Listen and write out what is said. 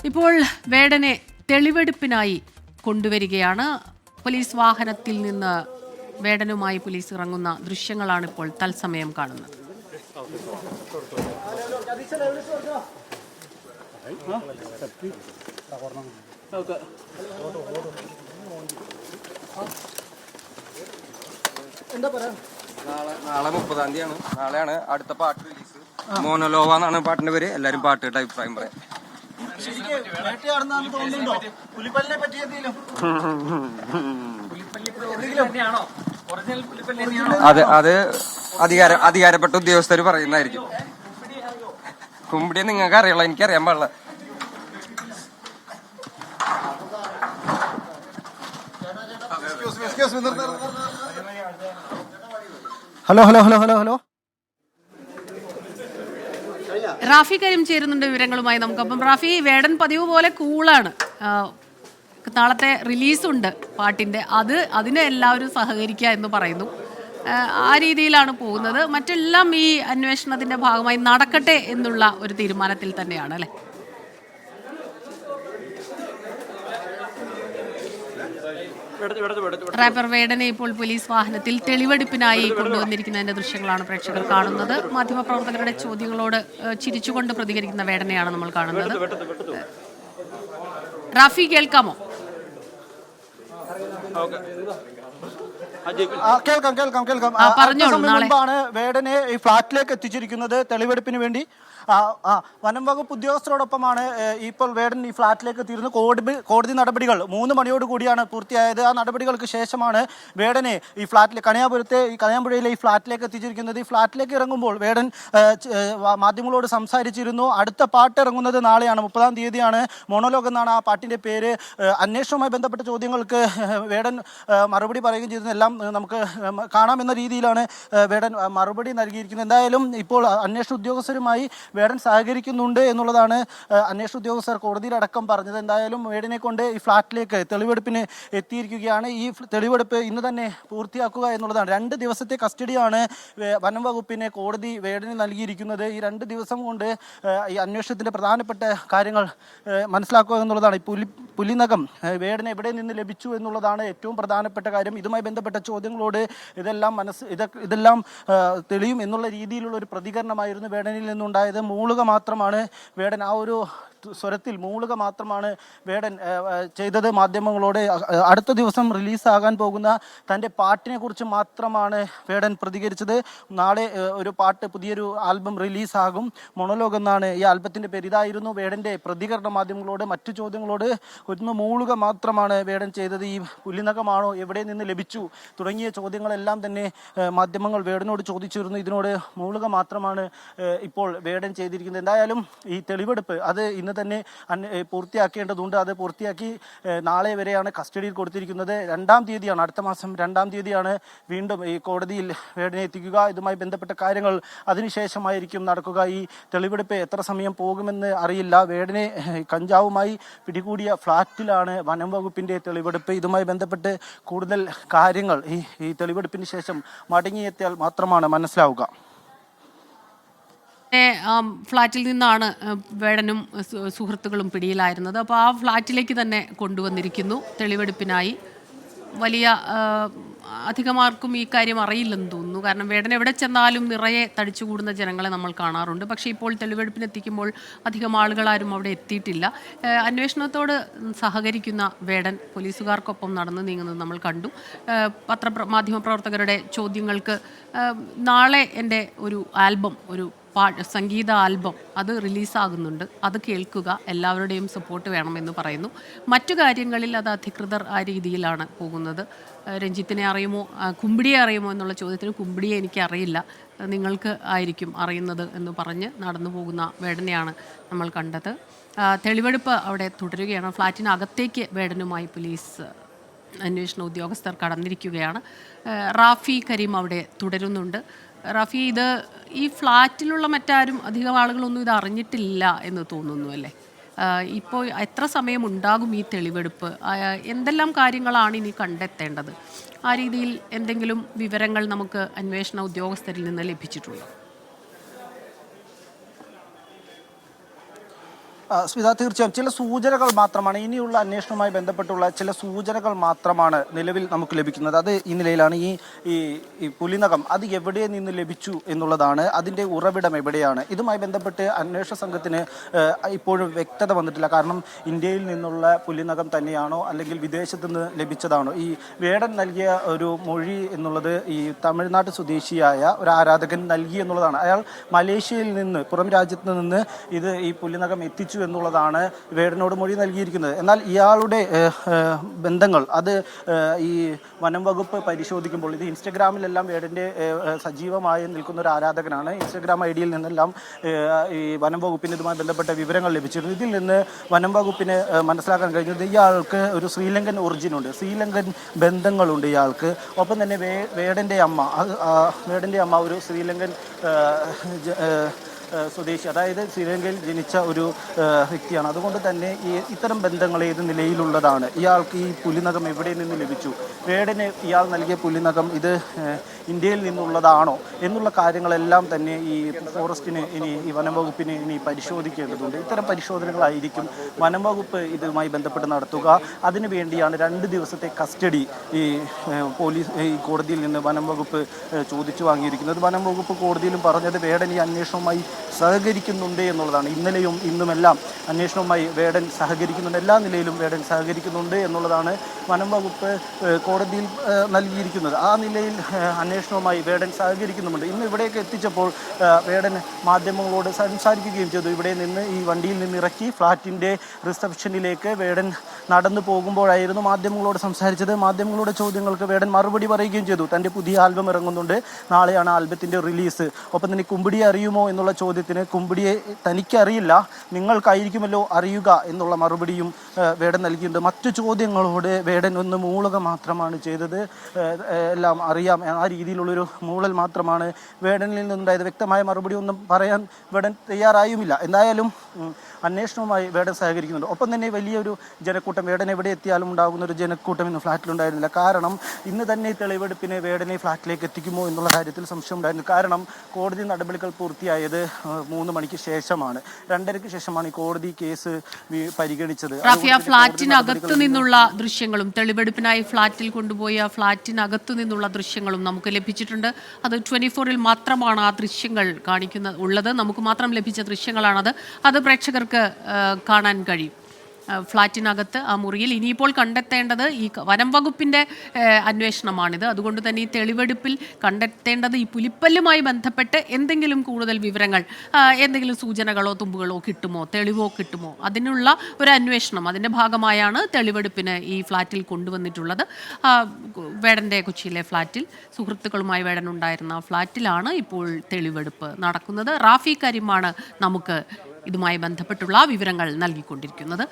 ഇപ്പോൾ വേടനെ തെളിവെടുപ്പിനായി കൊണ്ടുവരികയാണ്. പോലീസ് വാഹനത്തിൽ നിന്ന് വേടനുമായി പോലീസ് ഇറങ്ങുന്ന ദൃശ്യങ്ങളാണ് ഇപ്പോൾ തത്സമയം കാണുന്നത്. നാളെ 30-ാം തീയതിയാണ്. നാളെയാണ് അടുത്ത പാട്ട് റിലീസ്. മോനോലോവ എന്നാണ് പാട്ടിന്റെ പേര്. എല്ലാരും പാട്ട് കേട്ട അഭിപ്രായം പറയാം. അത് അധികാരപ്പെട്ട ഉദ്യോഗസ്ഥർ പറയുന്നതായിരിക്കും. കുമ്പിടിയെ നിങ്ങൾക്ക് അറിയാലോ, എനിക്കറിയാൻ പാടില്ല. Hello hello hello hello hello Rafi Kareem ചേരുന്നുണ്ട് വിവരങ്ങളുമായി. നമുക്കപ്പം റാഫി, വേടൻ പതിവ് പോലെ കൂളാണ്. നാളത്തെ റിലീസുണ്ട് പാട്ടിന്റെ, അതിന് എല്ലാവരും സഹകരിക്കുക എന്ന് പറയുന്നു. ആ രീതിയിലാണ് പോകുന്നത്. മറ്റെല്ലാം ഈ അന്വേഷണത്തിന്റെ ഭാഗമായി നടക്കട്ടെ എന്നുള്ള ഒരു തീരുമാനത്തിൽ തന്നെയാണ് അല്ലെ? റാപ്പർ വേടനെ ഇപ്പോൾ പോലീസ് വാഹനത്തിൽ തെളിവെടുപ്പിനായി കൊണ്ടുവന്നിരിക്കുന്നതിന്റെ ദൃശ്യങ്ങളാണ് പ്രേക്ഷകർ കാണുന്നത്. മാധ്യമപ്രവർത്തകരുടെ ചോദ്യങ്ങളോട് ചിരിച്ചുകൊണ്ട് പ്രതികരിക്കുന്ന വേടനെയാണ് നമ്മൾ കാണുന്നത്. റാഫി, കേൾക്കാമോ? കേൾക്കാം. മുമ്പാണ് വേടനെ ഈ ഫ്ളാറ്റിലേക്ക് എത്തിച്ചിരിക്കുന്നത് തെളിവെടുപ്പിന് വേണ്ടി. വനം വകുപ്പ് ഉദ്യോഗസ്ഥരോടൊപ്പമാണ് ഇപ്പോൾ വേടൻ ഈ ഫ്ളാറ്റിലേക്ക് എത്തിയിരുന്നു. കോടതി നടപടികൾ 3 മണിയോട് കൂടിയാണ് പൂർത്തിയായത്. ആ നടപടികൾക്ക് ശേഷമാണ് വേടനെ ഈ ഫ്ളാറ്റിൽ കണിയാമ്പുഴയിലെ ഈ ഫ്ളാറ്റിലേക്ക് എത്തിച്ചിരിക്കുന്നത്. ഈ ഫ്ളാറ്റിലേക്ക് ഇറങ്ങുമ്പോൾ വേടൻ മാധ്യമങ്ങളോട് സംസാരിച്ചിരുന്നു. അടുത്ത പാട്ട് ഇറങ്ങുന്നത് നാളെയാണ്, 30-ാം തീയതിയാണ്. മോണോലോഗ് എന്നാണ് ആ പാട്ടിന്റെ പേര്. അന്വേഷണവുമായി ബന്ധപ്പെട്ട ചോദ്യങ്ങൾക്ക് വേടൻ മറുപടി പറയുകയും ചെയ്തത് എല്ലാം നമുക്ക് കാണാമെന്ന രീതിയിലാണ് വേടൻ മറുപടി നൽകിയിരിക്കുന്നത്. എന്തായാലും ഇപ്പോൾ അന്വേഷണ ഉദ്യോഗസ്ഥരുമായി വേടൻ സഹകരിക്കുന്നുണ്ട് എന്നുള്ളതാണ് അന്വേഷണ ഉദ്യോഗസ്ഥർ കോടതിയിലടക്കം പറഞ്ഞത്. എന്തായാലും വേടനെ കൊണ്ട് ഈ ഫ്ളാറ്റിലേക്ക് തെളിവെടുപ്പിന് എത്തിയിരിക്കുകയാണ്. ഈ തെളിവെടുപ്പ് ഇന്ന് തന്നെ പൂർത്തിയാക്കുക എന്നുള്ളതാണ്. 2 ദിവസത്തെ കസ്റ്റഡിയാണ് വനം വകുപ്പിനെ കോടതി വേടന് നൽകിയിരിക്കുന്നത്. ഈ 2 ദിവസം കൊണ്ട് ഈ അന്വേഷണത്തിന്റെ പ്രധാനപ്പെട്ട കാര്യങ്ങൾ മനസ്സിലാക്കുക എന്നുള്ളതാണ്. ഈ പുലിനകം വേടന് എവിടെ നിന്ന് ലഭിച്ചു എന്നുള്ളതാണ് ഏറ്റവും പ്രധാനപ്പെട്ട കാര്യം. ഇതുമായി ബന്ധപ്പെട്ട ചോദ്യങ്ങളോട് ഇതെല്ലാം തെളിയും എന്നുള്ള രീതിയിലുള്ള ഒരു പ്രതികരണമായിരുന്നു വേടനിൽ നിന്നുണ്ടായത്. മൂളുക മാത്രമാണ് വേടൻ, ആ ഒരു സ്വരത്തിൽ മൂളുക മാത്രമാണ് വേടൻ ചെയ്തത് മാധ്യമങ്ങളോട്. അടുത്ത ദിവസം റിലീസാകാൻ പോകുന്ന തൻ്റെ പാട്ടിനെ കുറിച്ച് മാത്രമാണ് വേടൻ പ്രതികരിച്ചത്. നാളെ ഒരു പാട്ട്, പുതിയൊരു ആൽബം റിലീസാകും. മോണോലോഗ് എന്നാണ് ഈ ആൽബത്തിൻ്റെ പേര്. ഇതായിരുന്നു വേടൻ്റെ പ്രതികരണം മാധ്യമങ്ങളോട്. മറ്റു ചോദ്യങ്ങളോട് ഒന്ന് മൂളുക മാത്രമാണ് വേടൻ ചെയ്തത്. ഈ പുലിനകമാണോ, എവിടെ നിന്ന് ലഭിച്ചു തുടങ്ങിയ ചോദ്യങ്ങളെല്ലാം തന്നെ മാധ്യമങ്ങൾ വേടനോട് ചോദിച്ചിരുന്നു. ഇതിനോട് മൂളുക മാത്രമാണ് ഇപ്പോൾ വേടൻ ചെയ്തിരിക്കുന്നത്. എന്തായാലും ഈ തെളിവെടുപ്പ് അത് ഇന്ന് തന്നെ പൂർത്തിയാക്കേണ്ടതുണ്ട്. അത് പൂർത്തിയാക്കി നാളെ വരെയാണ് കസ്റ്റഡിയിൽ കൊടുത്തിരിക്കുന്നത്. 2-ാം തീയതിയാണ്, അടുത്ത മാസം 2-ാം തീയതിയാണ് വീണ്ടും ഈ കോടതിയിൽ വേടനെ എത്തിക്കുക. ഇതുമായി ബന്ധപ്പെട്ട കാര്യങ്ങൾ അതിനുശേഷമായിരിക്കും നടക്കുക. ഈ തെളിവെടുപ്പ് എത്ര സമയം പോകുമെന്ന് അറിയില്ല. വേടനെ കഞ്ചാവുമായി പിടികൂടിയ ഫ്ളാറ്റിലാണ് വനം വകുപ്പിന്റെ തെളിവെടുപ്പ്. ഇതുമായി ബന്ധപ്പെട്ട് കൂടുതൽ കാര്യങ്ങൾ ഈ തെളിവെടുപ്പിന് ശേഷം മടങ്ങിയെത്തിയാൽ മാത്രമാണ് മനസ്സിലാവുക. ഫ്ളാറ്റിൽ നിന്നാണ് വേടനും സുഹൃത്തുക്കളും പിടിയിലായിരുന്നത്. അപ്പോൾ ആ ഫ്ളാറ്റിലേക്ക് തന്നെ കൊണ്ടുവന്നിരിക്കുന്നു തെളിവെടുപ്പിനായി. വലിയ അധികമാർക്കും ഈ കാര്യം അറിയില്ലെന്ന് തോന്നുന്നു. കാരണം വേടൻ എവിടെ ചെന്നാലും നിറയെ തടിച്ചുകൂടുന്ന ജനങ്ങളെ നമ്മൾ കാണാറുണ്ട്. പക്ഷേ ഇപ്പോൾ തെളിവെടുപ്പിനെത്തിക്കുമ്പോൾ അധികം ആളുകളാരും അവിടെ എത്തിയിട്ടില്ല. അന്വേഷണത്തോട് സഹകരിക്കുന്ന വേടൻ പോലീസുകാർക്കൊപ്പം നടന്ന് നീങ്ങുന്നത് നമ്മൾ കണ്ടു. മാധ്യമപ്രവർത്തകരുടെ ചോദ്യങ്ങൾക്ക് നാളെ എൻ്റെ ഒരു ആൽബം, ഒരു സംഗീത ആൽബം അത് റിലീസാകുന്നുണ്ട്, അത് കേൾക്കുക, എല്ലാവരുടെയും സപ്പോർട്ട് വേണമെന്ന് പറയുന്നു. മറ്റു കാര്യങ്ങളിൽ അത് അധികൃതർ ആ രീതിയിലാണ് പോകുന്നത്. രഞ്ജിത്തിനെ അറിയുമോ, കുമ്പിടിയെ അറിയുമോ എന്നുള്ള ചോദ്യത്തിന് കുമ്പിടിയെ എനിക്കറിയില്ല, നിങ്ങൾക്ക് ആയിരിക്കും അറിയുന്നത് എന്ന് പറഞ്ഞ് നടന്നു പോകുന്ന വേടനെയാണ് നമ്മൾ കണ്ടത്. തെളിവെടുപ്പ് അവിടെ തുടരുകയാണ്. ഫ്ളാറ്റിനകത്തേക്ക് വേടനുമായി പോലീസ് അന്വേഷണ ഉദ്യോഗസ്ഥർ കടന്നിരിക്കുകയാണ്. റാഫി കരീം അവിടെ തുടരുന്നുണ്ട്. റാഫി, ഈ ഫ്ളാറ്റിലുള്ള മറ്റാരും അധികം ആളുകളൊന്നും ഇത് അറിഞ്ഞിട്ടില്ല എന്ന് തോന്നുന്നു അല്ലേ? ഇപ്പോൾ എത്ര സമയം ഉണ്ടാകും ഈ തെളിവെടുപ്പ്? എന്തെല്ലാം കാര്യങ്ങളാണ് ഇനി കണ്ടെത്തേണ്ടത്? ആ രീതിയിൽ എന്തെങ്കിലും വിവരങ്ങൾ നമുക്ക് അന്വേഷണ ഉദ്യോഗസ്ഥരിൽ നിന്ന് ലഭിച്ചിട്ടുണ്ടോ? സ്മിത, തീർച്ചയായും ചില സൂചനകൾ മാത്രമാണ്, ഇനിയുള്ള അന്വേഷണവുമായി ബന്ധപ്പെട്ടുള്ള ചില സൂചനകൾ മാത്രമാണ് നിലവിൽ നമുക്ക് ലഭിക്കുന്നത്. അത് ഈ നിലയിലാണ്. ഈ പുലിനകം അത് എവിടെ നിന്ന് ലഭിച്ചു എന്നുള്ളതാണ്, അതിൻ്റെ ഉറവിടം എവിടെയാണ്, ഇതുമായി ബന്ധപ്പെട്ട് അന്വേഷണ സംഘത്തിന് ഇപ്പോഴും വ്യക്തത വന്നിട്ടില്ല. കാരണം ഇന്ത്യയിൽ നിന്നുള്ള പുലിനകം തന്നെയാണോ അല്ലെങ്കിൽ വിദേശത്ത് നിന്ന് ലഭിച്ചതാണോ? ഈ വേടൻ നൽകിയ ഒരു മൊഴി എന്നുള്ളത് ഈ തമിഴ്നാട് സ്വദേശിയായ ഒരു ആരാധകൻ നൽകി എന്നുള്ളതാണ്. അയാൾ മലേഷ്യയിൽ നിന്ന്, പുറം രാജ്യത്ത് നിന്ന് ഈ പുലിനകം എത്തിച്ചു എന്നുള്ളതാണ് വേടനോട് മൊഴി നൽകിയിരിക്കുന്നത്. എന്നാൽ ഇയാളുടെ ബന്ധങ്ങൾ അത് ഈ വനം വകുപ്പ് പരിശോധിക്കുമ്പോൾ, ഇത് ഇൻസ്റ്റഗ്രാമിലെല്ലാം വേടൻ്റെ സജീവമായി നിൽക്കുന്ന ഒരു ആരാധകനാണ്. ഇൻസ്റ്റഗ്രാം ഐ ഡിയിൽ നിന്നെല്ലാം ഈ വനം വകുപ്പിന് ഇതുമായി ബന്ധപ്പെട്ട വിവരങ്ങൾ ലഭിച്ചിരുന്നു. ഇതിൽ നിന്ന് വനം വകുപ്പിന് മനസ്സിലാക്കാൻ കഴിഞ്ഞത് ഇയാൾക്ക് ഒരു ശ്രീലങ്കൻ ഒറിജിനുണ്ട്, ശ്രീലങ്കൻ ബന്ധങ്ങളുണ്ട് ഇയാൾക്ക്. ഒപ്പം തന്നെ വേടൻ്റെ അമ്മ ഒരു ശ്രീലങ്കൻ സ്വദേശി, അതായത് ശ്രീലങ്കയിൽ ജനിച്ച ഒരു വ്യക്തിയാണ്. അതുകൊണ്ട് തന്നെ ഇത്തരം ബന്ധങ്ങൾ ഏത് നിലയിലുള്ളതാണ്, ഇയാൾക്ക് ഈ പുലിനകം എവിടെ നിന്ന് ലഭിച്ചു, വേടന് ഇയാൾ നൽകിയ പുലിനകം ഇത് ഇന്ത്യയിൽ നിന്നുള്ളതാണോ എന്നുള്ള കാര്യങ്ങളെല്ലാം തന്നെ ഈ ഫോറസ്റ്റിന് ഈ വനം വകുപ്പിന് ഇനി പരിശോധിക്കേണ്ടതുണ്ട്. ഇത്തരം പരിശോധനകളായിരിക്കും വനം വകുപ്പ് ഇതുമായി ബന്ധപ്പെട്ട് നടത്തുക. അതിനു വേണ്ടിയാണ് 2 ദിവസത്തെ കസ്റ്റഡി ഈ കോടതിയിൽ നിന്ന് വനം വകുപ്പ് ചോദിച്ചു വാങ്ങിയിരിക്കുന്നത്. വനം വകുപ്പ് കോടതിയിലും പറഞ്ഞത് വേടൻ ഈ അന്വേഷണവുമായി സഹകരിക്കുന്നുണ്ട് എന്നുള്ളതാണ്. ഇന്നലെയും ഇന്നുമെല്ലാം അന്വേഷണവുമായി വേടൻ സഹകരിക്കുന്നുണ്ട്, എല്ലാ നിലയിലും വേടൻ സഹകരിക്കുന്നുണ്ട് എന്നുള്ളതാണ് വനം വകുപ്പ് കോടതിയിൽ നൽകിയിരിക്കുന്നത്. ആ നിലയിൽ അന്വേഷണവുമായി വേടൻ സഹകരിക്കുന്നുമുണ്ട്. ഇന്ന് ഇവിടേക്ക് എത്തിച്ചപ്പോൾ വേടൻ മാധ്യമങ്ങളോട് സംസാരിക്കുകയും ചെയ്തു. ഇവിടെ നിന്ന് ഈ വണ്ടിയിൽ നിന്ന് ഇറക്കി ഫ്ലാറ്റിൻ്റെ റിസപ്ഷനിലേക്ക് വേടൻ നടന്നു പോകുമ്പോഴായിരുന്നു മാധ്യമങ്ങളോട് സംസാരിച്ചത്. മാധ്യമങ്ങളുടെ ചോദ്യങ്ങൾക്ക് വേടൻ മറുപടി പറയുകയും ചെയ്തു. തൻ്റെ പുതിയ ആൽബം ഇറങ്ങുന്നുണ്ട്, നാളെയാണ് ആൽബത്തിൻ്റെ റിലീസ്. ഒപ്പം തന്നെ കുമ്പിടിയെ അറിയുമോ എന്നുള്ള ചോദ്യത്തിന് കുമ്പിടിയെ തനിക്കറിയില്ല, നിങ്ങൾക്കായിരിക്കുമല്ലോ അറിയുക എന്നുള്ള മറുപടിയും വേടൻ നൽകിയിട്ടുണ്ട്. മറ്റു ചോദ്യങ്ങളോട് വേടൻ ഒന്ന് മൂളുക മാത്രമാണ് ചെയ്തത്. എല്ലാം അറിയാം, ആ രീതിയിലുള്ളൊരു മൂളൽ മാത്രമാണ് വേടനിൽ നിന്നുണ്ടായത്. വ്യക്തമായ മറുപടി ഒന്നും പറയാൻ വേടൻ തയ്യാറായുമില്ല. എന്തായാലും അന്വേഷണവുമായി വേടൻ സഹകരിക്കുന്നുണ്ട്. ഒപ്പം തന്നെ വലിയൊരു ജനക്കൂട്ടം, വേടൻ എവിടെ എത്തിയാലും ഉണ്ടാകുന്ന ഒരു ജനക്കൂട്ടം ഇന്ന് ഫ്ലാറ്റിലുണ്ടായിരുന്നില്ല. കാരണം ഇന്ന് തന്നെ തെളിവെടുപ്പിന് വേടനെ ഫ്ലാറ്റിലേക്ക് എത്തിക്കുമോ എന്നുള്ള കാര്യത്തിൽ സംശയം ഉണ്ടായിരുന്നു. കാരണം കോടതി നടപടികൾ പൂർത്തിയായത് 3 മണിക്ക് ശേഷമാണ്, 2:30-ക്ക് ശേഷമാണ് ഈ കോടതി കേസ് പരിഗണിച്ചത്. ഫ്ലാറ്റിനകത്തു നിന്നുള്ള ദൃശ്യങ്ങളും തെളിവെടുപ്പിനായി ഫ്ലാറ്റിൽ കൊണ്ടുപോയ ഫ്ലാറ്റിനകത്തു നിന്നുള്ള ദൃശ്യങ്ങളും നമുക്ക് ലഭിച്ചിട്ടുണ്ട്. അത് 24-ൽ മാത്രമാണ് ആ ദൃശ്യങ്ങൾ ഉള്ളത്. നമുക്ക് മാത്രം ലഭിച്ച ദൃശ്യങ്ങളാണത്. അത് പ്രേക്ഷകർക്ക് കാണാൻ കഴിയും. ഫ്ലാറ്റിനകത്ത് ആ മുറിയിൽ ഇനിയിപ്പോൾ കണ്ടെത്തേണ്ടത് ഈ വനം വകുപ്പിൻ്റെ അന്വേഷണമാണിത്. അതുകൊണ്ട് തന്നെ ഈ തെളിവെടുപ്പിൽ കണ്ടെത്തേണ്ടത് ഈ പുലിപ്പല്ലുമായി ബന്ധപ്പെട്ട് എന്തെങ്കിലും കൂടുതൽ വിവരങ്ങൾ, എന്തെങ്കിലും സൂചനകളോ തുമ്പുകളോ കിട്ടുമോ, തെളിവോ കിട്ടുമോ, അതിനുള്ള ഒരു അന്വേഷണം, അതിൻ്റെ ഭാഗമായാണ് തെളിവെടുപ്പിന് ഈ ഫ്ലാറ്റിൽ കൊണ്ടുവന്നിട്ടുള്ളത്. വേടൻ്റെ കൊച്ചിയിലെ ഫ്ലാറ്റിൽ, സുഹൃത്തുക്കളുമായി വേടൻ ഉണ്ടായിരുന്ന ഫ്ലാറ്റിലാണ് ഇപ്പോൾ തെളിവെടുപ്പ് നടക്കുന്നത്. റാഫി കരീമാണ് നമുക്ക് ഇതുമായി ബന്ധപ്പെട്ടുള്ള വിവരങ്ങൾ നൽകിക്കൊണ്ടിരിക്കുന്നത്.